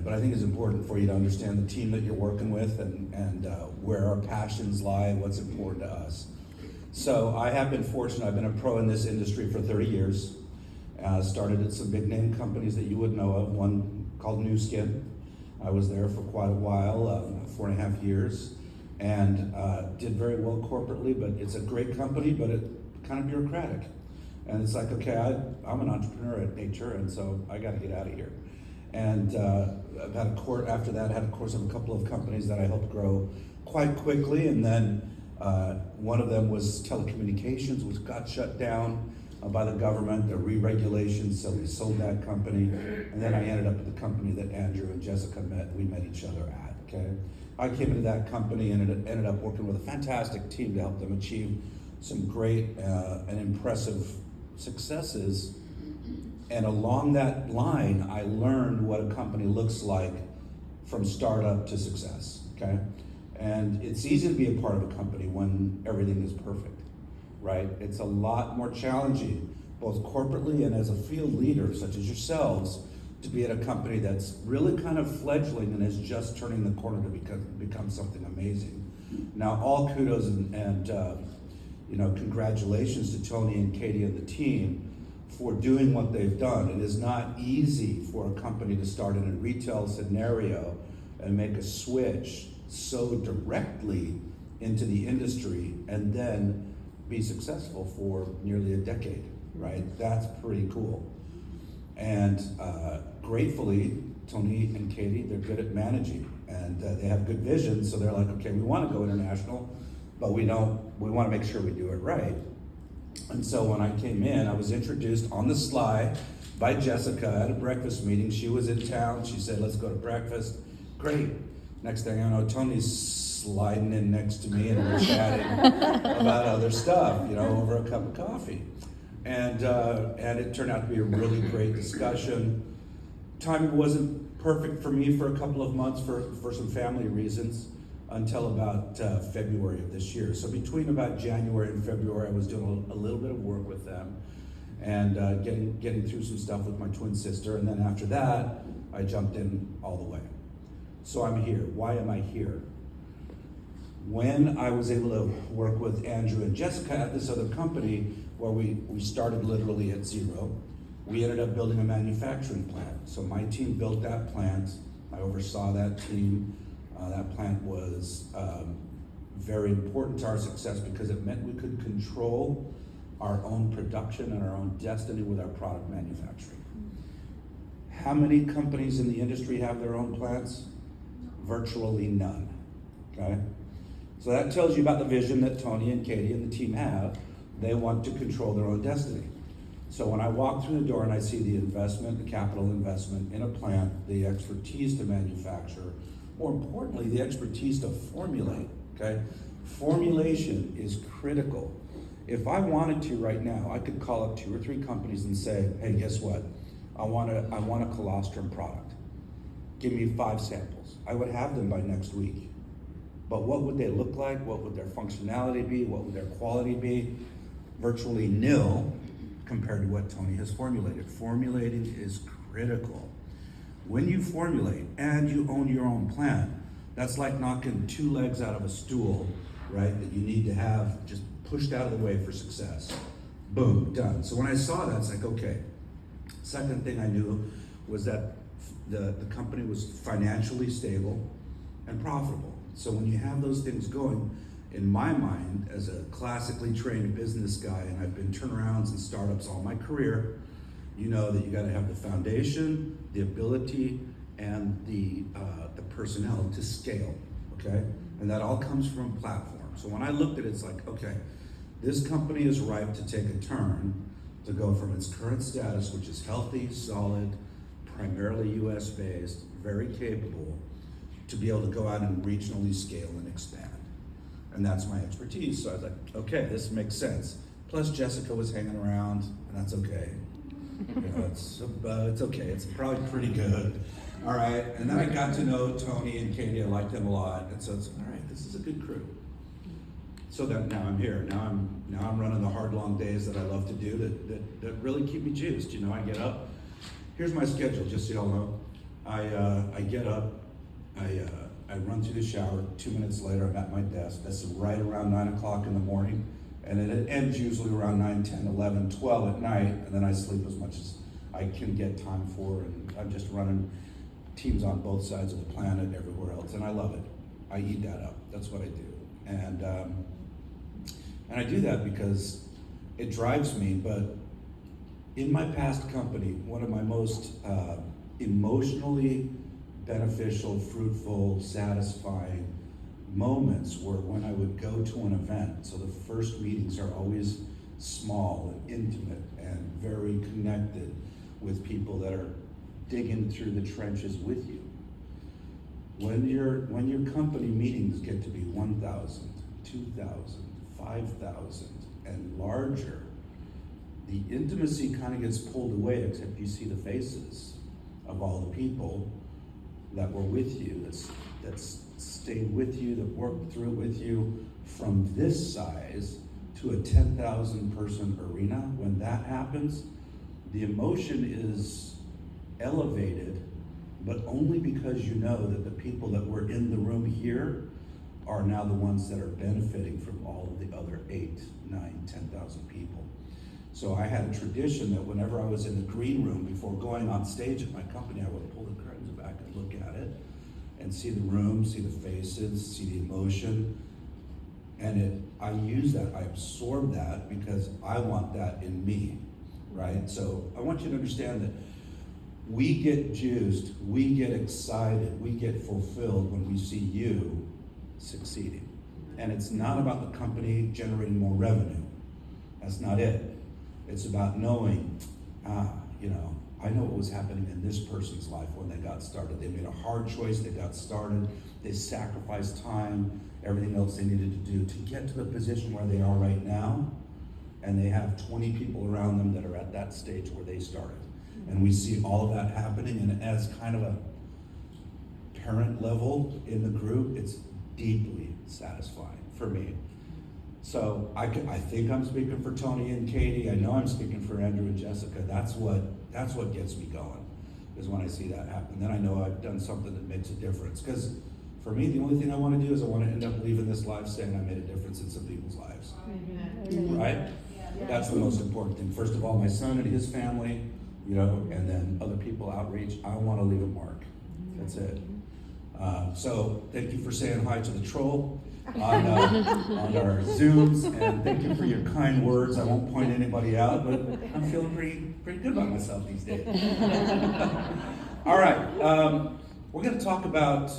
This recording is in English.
but I think it's important for you to understand the team that you're working with and where our passions lie, what's important to us. So I have been fortunate. I've been a pro in this industry for 30 years. Started at some big name companies that you would know of, one called Nu Skin. I was there for quite a while, 4.5 years, and did very well corporately, but it's a great company, but it's kind of bureaucratic. And it's like, okay, I'm an entrepreneur at nature, and so I got to get out of here. And I've had after that, I had a course of a couple of companies that I helped grow quite quickly, and then one of them was telecommunications, which got shut down by the government, the re-regulations, so we sold that company, and then I ended up at the company that Andrew and Jessica we met each other at, okay? I came into that company and ended up working with a fantastic team to help them achieve some great and impressive successes. And along that line, I learned what a company looks like from startup to success, okay? And it's easy to be a part of a company when everything is perfect, right? It's a lot more challenging, both corporately and as a field leader, such as yourselves, to be at a company that's really kind of fledgling and is just turning the corner to become something amazing. Now, all kudos and congratulations to Tony and Katie and the team for doing what they've done. It is not easy for a company to start in a retail scenario and make a switch so directly into the industry and then be successful for nearly a decade, right? That's pretty cool. And gratefully, Tony and Katie, they're good at managing, and they have good vision, so they're like, okay, we want to go international, but we want to make sure we do it right. And so when I came in, I was introduced on the sly by Jessica at a breakfast meeting. She was in town. She said, let's go to breakfast. Great. Next thing I know, Tony's sliding in next to me and we're chatting about other stuff, over a cup of coffee. And it turned out to be a really great discussion. Timing wasn't perfect for me for a couple of months for some family reasons, until about February of this year. So between about January and February, I was doing a little bit of work with them and getting through some stuff with my twin sister. And then after that, I jumped in all the way. So I'm here. Why am I here? When I was able to work with Andrew and Jessica at this other company where we started literally at zero, we ended up building a manufacturing plant. So my team built that plant. I oversaw that team. That plant was very important to our success because it meant we could control our own production and our own destiny with our product manufacturing. How many companies in the industry have their own plants? Virtually none, okay? So that tells you about the vision that Tony and Katie and the team have. They want to control their own destiny. So when I walk through the door and I see the investment, the capital investment in a plant, the expertise to manufacture, more importantly, the expertise to formulate, okay? Formulation is critical. If I wanted to right now, I could call up 2 or 3 companies and say, hey, guess what? I want a colostrum product. Give me 5 samples. I would have them by next week. But what would they look like? What would their functionality be? What would their quality be? Virtually nil compared to what Tony has formulated. Formulating is critical. When you formulate and you own your own plant, that's like knocking 2 legs out of a stool, right? That you need to have just pushed out of the way for success. Boom, done. So when I saw that, it's like, okay. Second thing I knew was that the company was financially stable and profitable. So when you have those things going, in my mind, as a classically trained business guy, and I've been turnarounds and startups all my career, you know that you got to have the foundation, the ability, and the personnel to scale, okay? And that all comes from a platform. So when I looked at it, it's like, okay, this company is ripe to take a turn to go from its current status, which is healthy, solid, primarily US based, very capable, to be able to go out and regionally scale and expand. And that's my expertise. So I was like, okay, this makes sense. Plus Jessica was hanging around, and that's okay. It's okay. It's probably pretty good. All right. And then I got to know Tony and Katie. I liked them a lot. And so it's all right. This is a good crew. So that now I'm here. Now I'm running the hard, long days that I love to do that really keep me juiced. I get up. Here's my schedule, just so y'all know. I get up, I run through the shower. 2 minutes later, I'm at my desk. That's right around 9 o'clock in the morning. And then it ends usually around 9, 10, 11, 12 at night. And then I sleep as much as I can get time for. And I'm just running teams on both sides of the planet, everywhere else. And I love it. I eat that up. That's what I do. And I do that because it drives me. But in my past company, one of my most emotionally beneficial, fruitful, satisfying moments were when I would go to an event. So the first meetings are always small and intimate and very connected with people that are digging through the trenches with you. When your company meetings get to be 1,000, 2,000, 5,000 and larger, the intimacy kind of gets pulled away, except you see the faces of all the people that were with you, that's stayed with you, that worked through it with you. From this size to a 10,000 person arena, when that happens, the emotion is elevated, but only because you know that the people that were in the room here are now the ones that are benefiting from all of the other 8, 9, 10,000 people. So I had a tradition that whenever I was in the green room before going on stage at my company, I would pull the curtains back and look at it and see the room, see the faces, see the emotion. And I use that, I absorb that because I want that in me, right? So I want you to understand that we get juiced, we get excited, we get fulfilled when we see you succeeding. And it's not about the company generating more revenue. That's not it. It's about knowing, I know what was happening in this person's life when they got started. They made a hard choice, they got started, they sacrificed time, everything else they needed to do to get to the position where they are right now. And they have 20 people around them that are at that stage where they started. And we see all of that happening, and as kind of a parent level in the group, it's deeply satisfying for me. So I think I'm speaking for Tony and Katie. I know I'm speaking for Andrew and Jessica. That's what gets me going, is when I see that happen. Then I know I've done something that makes a difference. Because for me, the only thing I want to do is I want to end up leaving this life saying I made a difference in some people's lives. Amen. Right? Yeah. That's the most important thing. First of all, my son and his family, and then other people outreach. I want to leave a mark. That's it. So thank you for saying hi to the troll on our Zooms, and thank you for your kind words. I won't point anybody out, but I'm feeling pretty good about myself these days. All right, we're going to talk about